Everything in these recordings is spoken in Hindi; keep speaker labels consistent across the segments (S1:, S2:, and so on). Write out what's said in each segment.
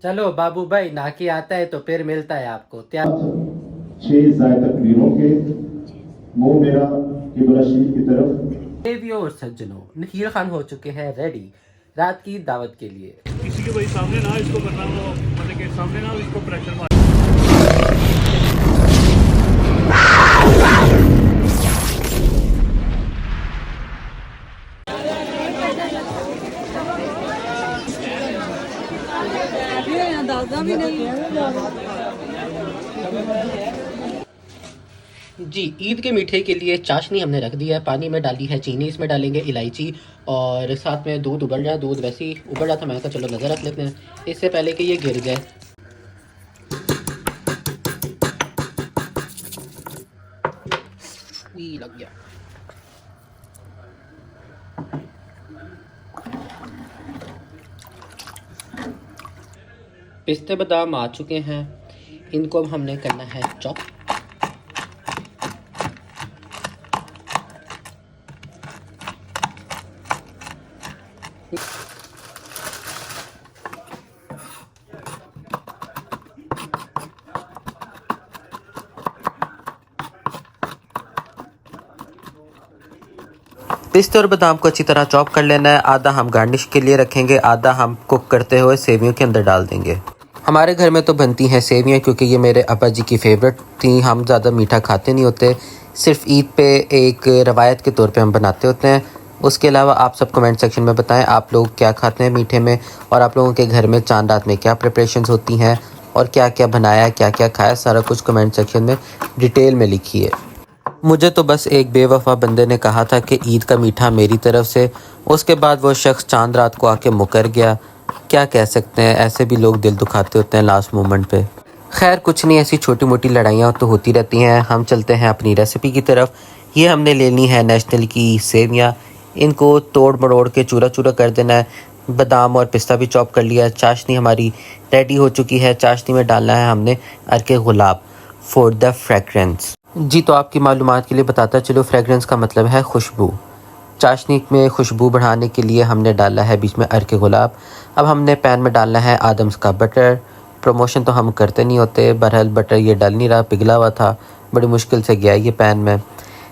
S1: चलो बाबू भाई, नाकी आता है तो फिर मिलता है आपको क्या।
S2: 6 जायतक वीरों के मुंह मेरा किबला शरीफ की तरफ।
S1: देवियों और सज्जनों, नकीर खान हो चुके हैं रेडी रात की दावत के लिए।
S3: किसी के भाई सामने ना इसको करना, वो मतलब कि सामने ना इसको प्रेशर मार।
S4: भी नहीं।
S1: जी, ईद के मीठे के लिए चाशनी हमने रख दी है, पानी में डाली है चीनी, इसमें डालेंगे इलायची और साथ में दूध उबल रहा है। दूध वैसे ही उबल रहा था, मैंने कहा चलो नज़र रख लेते हैं इससे पहले कि ये गिर जाए। लग गया। पिस्ते बादाम आ चुके हैं, इनको अब हमने करना है चॉप। पिस्ते और बादाम को अच्छी तरह चॉप कर लेना है। आधा हम गार्निश के लिए रखेंगे, आधा हम कुक करते हुए सेवियों के अंदर डाल देंगे। हमारे घर में तो बनती हैं सेवियाँ क्योंकि ये मेरे अब्बा जी की फेवरेट थी। हम ज़्यादा मीठा खाते नहीं होते, सिर्फ ईद पे एक रवायत के तौर पे हम बनाते होते हैं। उसके अलावा आप सब कमेंट सेक्शन में बताएं आप लोग क्या खाते हैं मीठे में, और आप लोगों के घर में चांद रात में क्या प्रिपरेशंस होती हैं और क्या क्या बनाया, क्या क्या खाया, सारा कुछ कमेंट सेक्शन में डिटेल में लिखिए। मुझे तो बस एक बेवफा बंदे ने कहा था कि ईद का मीठा मेरी तरफ से, उसके बाद वो शख्स चांद रात को आके मुकर गया। क्या कह सकते हैं, ऐसे भी लोग दिल दुखाते होते हैं लास्ट मोमेंट पे। खैर कुछ नहीं, ऐसी छोटी मोटी लड़ाइयाँ तो होती रहती हैं। हम चलते हैं अपनी रेसिपी की तरफ। ये हमने लेनी है नेशनल की सेवियाँ, इनको तोड़ मरोड़ के चूरा चूरा कर देना है। बादाम और पिस्ता भी चॉप कर लिया है। चाशनी हमारी रेडी हो चुकी है, चाशनी में डालना है हमने अर्के गुलाब फॉर द फ्रेगरेंस। जी तो आपकी मालूमात के लिए बताता चलो, फ्रेगरेंस का मतलब है खुशबू। चाशनी में खुशबू बढ़ाने के लिए हमने डाला है बीच में अर्के गुलाब। अब हमने पैन में डालना है आदम्स का बटर। प्रमोशन तो हम करते नहीं होते, बहरहाल बटर ये डल नहीं रहा, पिघला हुआ था, बड़ी मुश्किल से गया ये पैन में।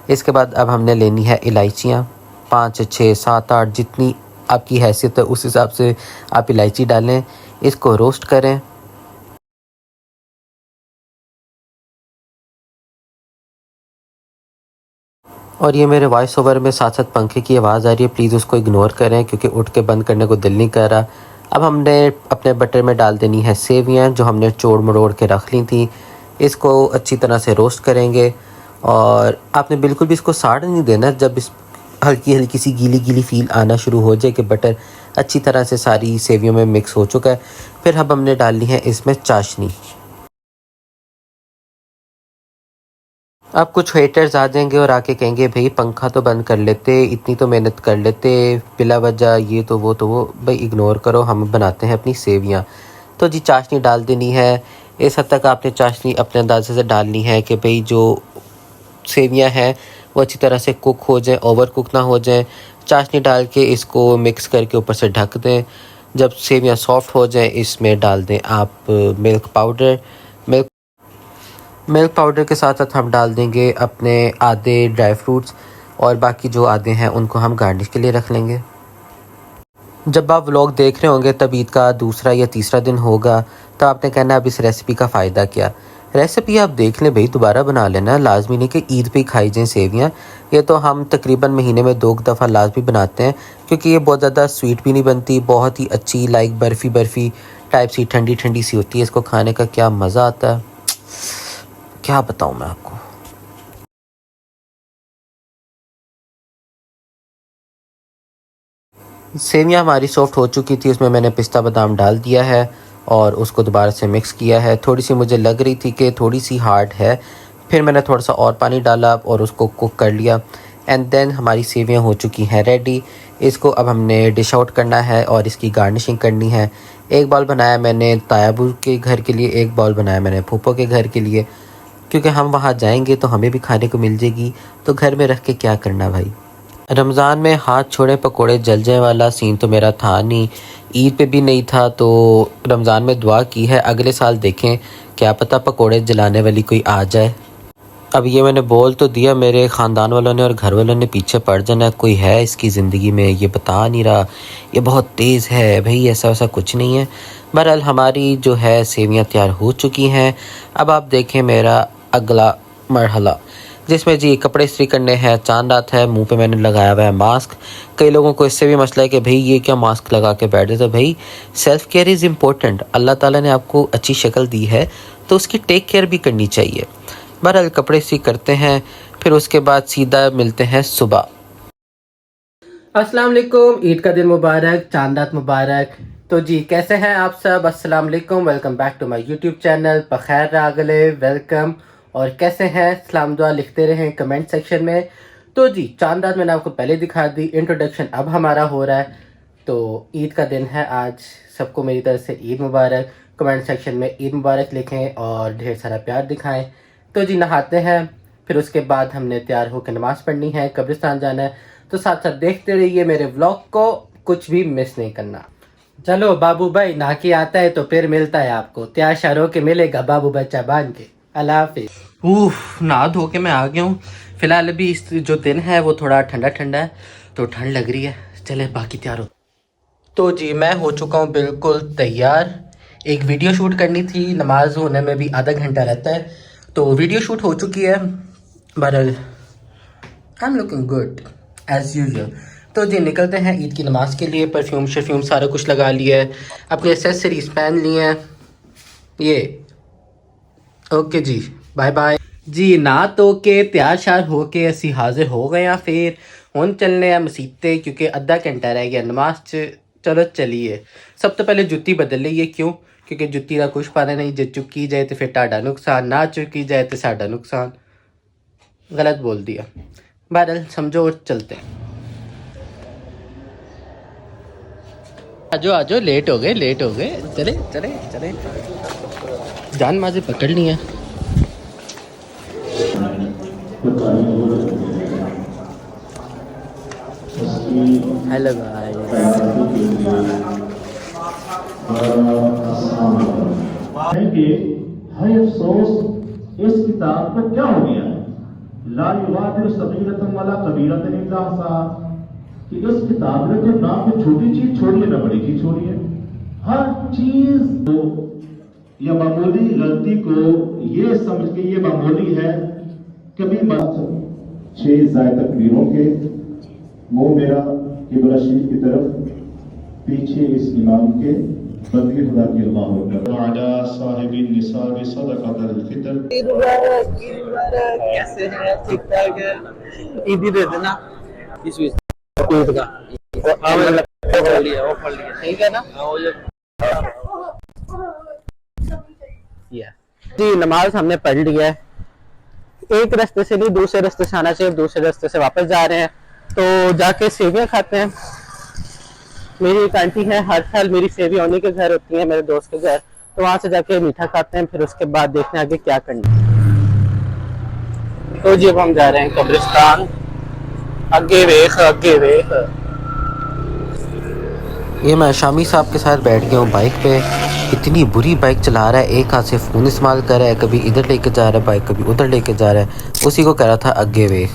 S1: इसके बाद अब हमने लेनी है इलायचियाँ, 5 6 7 8 जितनी आपकी हैसियत है उस हिसाब से आप इलायची डालें। इसको रोस्ट करें। और ये मेरे वॉइस ओवर में साथ साथ पंखे की आवाज़ आ रही है, प्लीज़ उसको इग्नोर करें क्योंकि उठ के बंद करने को दिल नहीं कर रहा। अब हमने अपने बटर में डाल देनी है सेवियाँ जो हमने चोड़ मरोड़ के रख ली थी। इसको अच्छी तरह से रोस्ट करेंगे और आपने बिल्कुल भी इसको साड़ नहीं देना। जब इस हल्की हल्की सी गीली गीली फील आना शुरू हो जाए कि बटर अच्छी तरह से सारी सेवियों में मिक्स हो चुका है, फिर अब हमने डालनी है इसमें चाशनी। अब कुछ हेटर्स आ जाएंगे और आके कहेंगे भाई पंखा तो बंद कर लेते, इतनी तो मेहनत कर लेते, बिला वजह ये तो वो। भाई इग्नोर करो, हम बनाते हैं अपनी सेवियाँ। तो जी चाशनी डाल देनी है। इस हद तक आपने चाशनी अपने अंदाजे से डालनी है कि भाई जो सेवियाँ हैं वो अच्छी तरह से कुक हो जाए, ओवर कुक ना हो जाए। चाशनी डाल के इसको मिक्स करके ऊपर से ढक दें। जब सेवियाँ सॉफ्ट हो जाएँ इसमें डाल दें आप मिल्क पाउडर। मिल्क पाउडर के साथ साथ हम डाल देंगे अपने आधे ड्राई फ्रूट्स और बाकी जो आधे हैं उनको हम गार्निश के लिए रख लेंगे। जब आप व्लॉग देख रहे होंगे तब ईद का दूसरा या तीसरा दिन होगा, तो आपने कहना अब इस रेसिपी का फ़ायदा क्या। रेसिपी आप देख लें भाई, दोबारा बना लेना, लाजमी नहीं कि ईद पे ही खाई जाएँ सेवियाँ। ये तो हम तकरीबन महीने में 2 दफ़ा लाजमी बनाते हैं क्योंकि ये बहुत ज़्यादा स्वीट भी नहीं बनती, बहुत ही अच्छी लाइक बर्फ़ी बर्फ़ी टाइप सी ठंडी ठंडी सी होती है। इसको खाने का क्या मज़ा आता है, क्या बताऊँ मैं आपको। सेवियाँ हमारी सॉफ्ट हो चुकी थी, उसमें मैंने पिस्ता बादाम डाल दिया है और उसको दोबारा से मिक्स किया है। थोड़ी सी मुझे लग रही थी कि थोड़ी सी हार्ड है, फिर मैंने थोड़ा सा और पानी डाला और उसको कुक कर लिया। एंड देन हमारी सेवियाँ हो चुकी हैं रेडी। इसको अब हमने डिश आउट करना है और इसकी गार्निशिंग करनी है। एक बाउल बनाया मैंने तायाबू के घर के लिए, एक बाउल बनाया मैंने फूफो के घर के लिए, क्योंकि हम वहाँ जाएंगे तो हमें भी खाने को मिल जाएगी, तो घर में रख के क्या करना भाई। रमज़ान में हाथ छोड़े पकोड़े जल जाए वाला सीन तो मेरा था नहीं, ईद पे भी नहीं था, तो रमज़ान में दुआ की है अगले साल देखें, क्या पता पकोड़े जलाने वाली कोई आ जाए। अब ये मैंने बोल तो दिया, मेरे ख़ानदान वालों ने और घर वालों ने पीछे पड़ जाना, कोई है इसकी ज़िंदगी में ये बता नहीं रहा, ये बहुत तेज़ है भाई, ऐसा वैसा कुछ नहीं है। बहरहाल हमारी जो है सेवियां तैयार हो चुकी हैं। अब आप देखें मेरा अगला मरहला, जिसमें जी कपड़े इस्त्री करने हैं, चांद रात है, मुंह पे मैंने लगाया हुआ है मास्क। कई लोगों को इससे भी मसला है कि भाई ये क्या मास्क लगा के बैठे, तो भाई सेल्फ़ केयर इज़ इम्पोर्टेंट। अल्लाह ताला ने आपको अच्छी शक्ल दी है तो उसकी टेक केयर भी करनी चाहिए। बहरहाल कपड़े इस्त्री करते हैं, फिर उसके बाद सीधा मिलते हैं सुबह।
S5: अस्सलाम वालेकुम, ईद का दिन मुबारक, चांद रात मुबारक। तो जी कैसे हैं आप सब? अस्सलाम वालेकुम, welcome back to my YouTube channel. बखैर रागले, वेलकम। और कैसे हैं? सलाम दुआ लिखते रहें कमेंट सेक्शन में। तो जी चांद रात मैंने आपको पहले दिखा दी, इंट्रोडक्शन अब हमारा हो रहा है। तो ईद का दिन है आज, सबको मेरी तरफ से ईद मुबारक। कमेंट सेक्शन में ईद मुबारक लिखें और ढेर सारा प्यार दिखाएं। तो जी नहाते हैं, फिर उसके बाद हमने तैयार होकर नमाज़ पढ़नी है, कब्रिस्तान जाना है। तो साथ साथ देखते रहिए मेरे व्लॉग को, कुछ भी मिस नहीं करना। चलो बाबू भाई, नहा के आता है तो फिर मिलता है आपको, तैयार शार होके मिलेगा बाबू बच्चा बांध के। अल्लाह हाफिज़। नहा धो के मैं आ गया हूँ। फिलहाल अभी इस जो दिन है वो थोड़ा ठंडा ठंडा है, तो ठंड लग रही है। चले बाकी तैयार हो। तो जी मैं हो चुका हूँ बिल्कुल तैयार। एक वीडियो शूट करनी थी, नमाज होने में भी आधा घंटा रहता है, तो वीडियो शूट हो चुकी है। बहरहाल I am looking good as usual. तो जी निकलते हैं ईद की नमाज़ के लिए। परफ्यूम शर्फ्यूम सारा कुछ लगा लिया है, अपने एसेसरीज पहन लिए हैं ये। ओके जी, बाय बाय जी। ना तो के तैयार शार हो के असी हाजिर हो गए हैं, फिर हुन चलने हैं मसीते, क्योंकि आधा घंटा रह गया नमाज च। चलो चलिए, सब तो पहले जुत्ती बदल लीए। क्यों? क्योंकि जुत्ती का कुछ पता नहीं, जे चुकी जाए तो फिर टाडा नुकसान, ना चुकी जाए तो साडा नुकसान। गलत बोल दिया, बहरहाल समझो और चलते हैं। आजो आजो, लेट हो गए लेट हो गए, चले चले चले, जान माजी पकड़नी है। Hello guys.
S2: है कि हाय अफसोस इस किताब को क्या हो गया है, ला युगादिरु सगीरतन वला कबीरतन इल्ला अहसाहा, कि इस किताब में तो ना कोई छोटी चीज छोड़ी है ना बड़ी चीज छोड़ी है। हर चीज को या मामूली गलती को ये समझ के ये मामूली है, कभी 6 जाए तकबीरों के, मुंह मेरा किबला शरीफ की तरफ, पीछे इस इमाम के, बंदगी खुदा की अल्लाहु अकबर। वाला साहिबिन निसाब सदक़तल फितर।
S5: कैसे हैं? ठीक ठाक है। ईदी दे देना इस ईद का। ठीक है ना? जी नमाज हमने पढ़ लिया है। एक रास्ते से नहीं, दूसरे रास्ते से आना चाहिए, दूसरे रास्ते से वापस जा रहे हैं। तो जाके सेवियां खाते हैं। मेरी एक आंटी है, हर साल मेरी सेवियां उन्हीं के घर होती हैं, मेरे दोस्त के घर, तो वहां से जाके मीठा खाते हैं, फिर उसके बाद देखते हैं आगे क्या करना है। तो जी अब हम जा रहे हैं कब्रिस्तान। आगे वेख आगे वेख।
S1: ये मैं शामी साहब के साथ बैठ गया हूँ बाइक पे। इतनी बुरी बाइक चला रहा है, एक हाथ से फ़ोन इस्तेमाल कर रहा है, कभी इधर लेके जा रहा है बाइक, कभी उधर लेके जा रहा है। उसी को कह रहा था आगे वेख।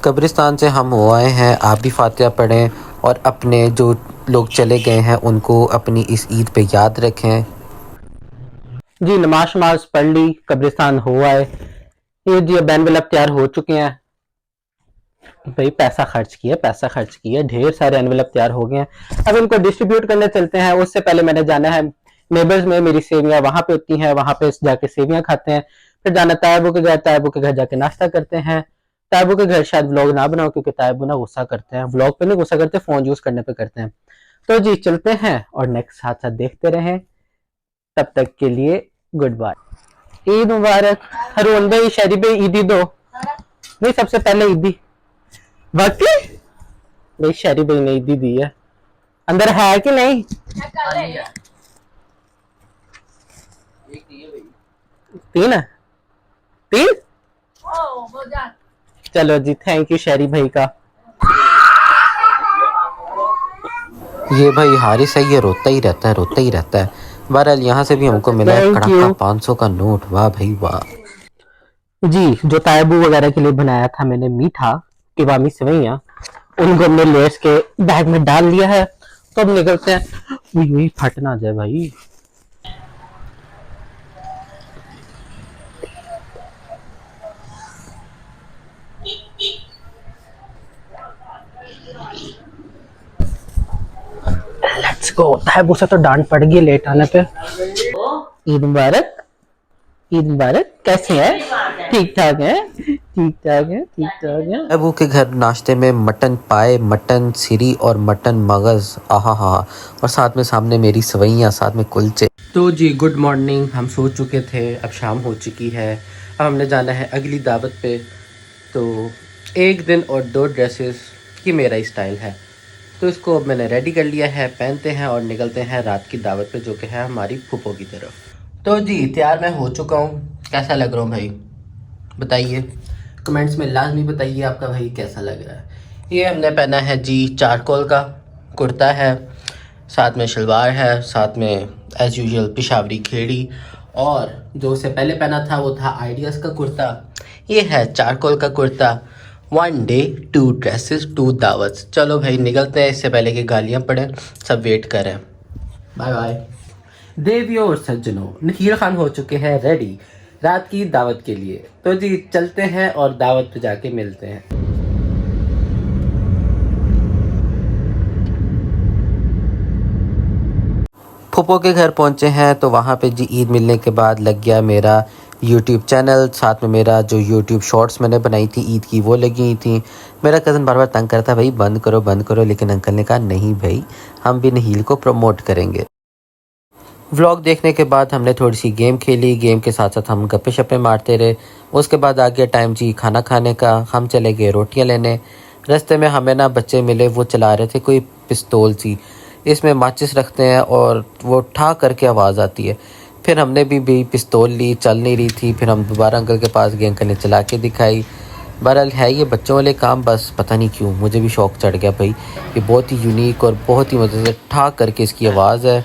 S1: कब्रिस्तान से हम हो आए हैं, आप भी फातिहा पढ़ें और अपने जो लोग चले गए हैं उनको अपनी इस ईद पे याद रखें।
S5: जी नमाज पढ़ ली, कब्रिस्तान हो आए। ये जी अब एनवेलप तैयार हो चुके हैं। भाई पैसा खर्च किया, ढेर सारे एनवेलप तैयार हो गए हैं। अब इनको डिस्ट्रीब्यूट करने चलते हैं। उससे पहले मैंने जाना है नेबर्स में, मेरी सेवियां वहां पे होती हैं, वहां पे जाके सेवियां खाते हैं। फिर जाना तायबू के घर, तायबू के घर जाके नाश्ता करते हैं। तायबू के घर शायद व्लॉग ना बनाओ, क्योंकि तायबू ना गुस्सा करते हैं, व्लॉग पे नहीं गुस्सा करते, फोन यूज करने पे करते हैं। तो जी चलते हैं और नेक्स्ट साथ साथ देखते रहें। तब तक के लिए गुड बाय। ईद मुबारक। हरून भाई, शरी भाई, ईदी दो। नहीं, सबसे पहले ईदी। वाकई भाई शरी भाई ने ईदी दी है। अंदर है कि नहीं? तीन है? तीन? चलो जी, थैंक यू शरी भाई का।
S1: ये भाई हारिस है, ये रोता ही रहता है, रोता ही रहता है। बहरहाल यहाँ से भी हमको मिला है
S5: Thank
S1: कड़क
S5: you.
S1: का 500 का नोट। वाह भाई वाह।
S5: जी, जो तायबू वगैरह के लिए बनाया था मैंने मीठा किवामी सेवइयां, उनको हमने लेस के बैग में डाल लिया है। तो अब निकलते हैं। उई फट ना जाए भाई। Let's go. तायबू से तो डांट पड़ गई लेट आने पे। ईद मुबारक। ईद मुबारक। कैसे हैं? ठीक ठाक है, ठीक ठाक है, ठीक ठाक है।
S1: अबू के घर नाश्ते में मटन पाए, मटन सिरी और मटन मगज, आहा हा, और साथ में सामने मेरी सवैयाँ, साथ में कुलचे।
S5: तो जी गुड मॉर्निंग। हम सो चुके थे, अब शाम हो चुकी है। अब हमने जाना है अगली दावत पे। तो एक दिन और 2 ड्रेसेस, ये मेरा स्टाइल है। तो इसको अब मैंने रेडी कर लिया है, पहनते हैं और निकलते हैं रात की दावत पे, जो कि है हमारी फूफो की तरफ। तो जी तैयार मैं हो चुका हूँ। कैसा लग रहा हूँ भाई, बताइए कमेंट्स में, लाजमी बताइए आपका भाई कैसा लग रहा है। ये हमने पहना है जी चारकोल का कुर्ता है, साथ में शलवार है, साथ में एज यूजुअल पिशावरी खेड़ी, और जो उससे पहले पहना था वो था आइडियाज़ का कुर्ता। ये है चारकोल का कुर्ता। 1 डे 2 ड्रेसेस 2 दावत। चलो भाई निकलते हैं, इससे पहले कि गालियाँ पड़ें, सब वेट करें। Bye bye. देवियों और सज्जनों, नकीर खान हो चुके हैं रेडी रात की दावत के लिए। तो जी चलते हैं और दावत पे जाके मिलते हैं।
S1: फूफो के घर पहुंचे हैं तो वहाँ पे जी ईद मिलने के बाद लग गया मेरा यूट्यूब चैनल। साथ में मेरा जो यूट्यूब शॉर्ट्स मैंने बनाई थी ईद की वो लगी हुई थी। मेरा कज़न बार बार तंग करता भाई बंद करो, लेकिन अंकल ने कहा नहीं भाई, हम भी नहील को प्रमोट करेंगे। व्लॉग देखने के बाद हमने थोड़ी सी गेम खेली, गेम के साथ साथ हम गप्पे शप्पे मारते रहे। उसके बाद आ गया टाइम जी खाना खाने का। हम चले गए रोटियां लेने। रास्ते में हमें ना बच्चे मिले, वो चला रहे थे कोई पिस्तौल सी, इसमें माचिस रखते हैं और वो ठा करके आवाज़ आती है। फिर हमने भी पिस्तौल ली, चल नहीं रही थी। फिर हम दोबारा अंकल के पास गए, अंकल ने चला के दिखाई। बहरहाल है ये बच्चों वाले काम, बस पता नहीं क्यों मुझे भी शौक़ चढ़ गया भाई। ये बहुत ही यूनिक और बहुत ही मज़े से ठा करके इसकी आवाज़ है।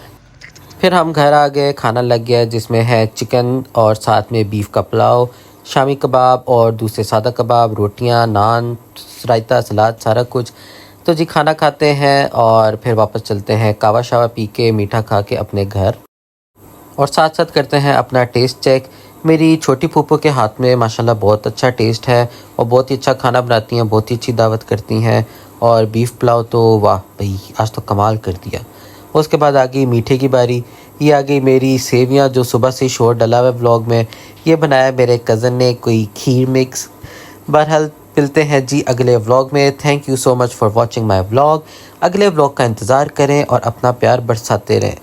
S1: फिर हम घर आ गए, खाना लग गया जिसमें है चिकन और साथ में बीफ का पुलाव, शामी कबाब और दूसरे सादा कबाब, रोटियां, नान, रायता, सलाद, सारा कुछ। तो जी खाना खाते हैं और फिर वापस चलते हैं कावा शावा पी के, मीठा खा के अपने घर, और साथ साथ करते हैं अपना टेस्ट चेक। मेरी छोटी फूफो के हाथ में माशाल्लाह बहुत अच्छा टेस्ट है और बहुत ही अच्छा खाना बनाती हैं, बहुत ही अच्छी दावत करती हैं। और बीफ पुलाव तो वाह भाई, आज तो कमाल कर दिया। उसके बाद आ गई मीठे की बारी। ये आ गई मेरी सेवियां, जो सुबह से शोर डला हुआ है व्लॉग में। ये बनाया मेरे कज़न ने, कोई खीर मिक्स। बहरहाल मिलते हैं जी अगले व्लॉग में। Thank you so much for watching my vlog. अगले व्लॉग का इंतज़ार करें और अपना प्यार बरसाते रहें।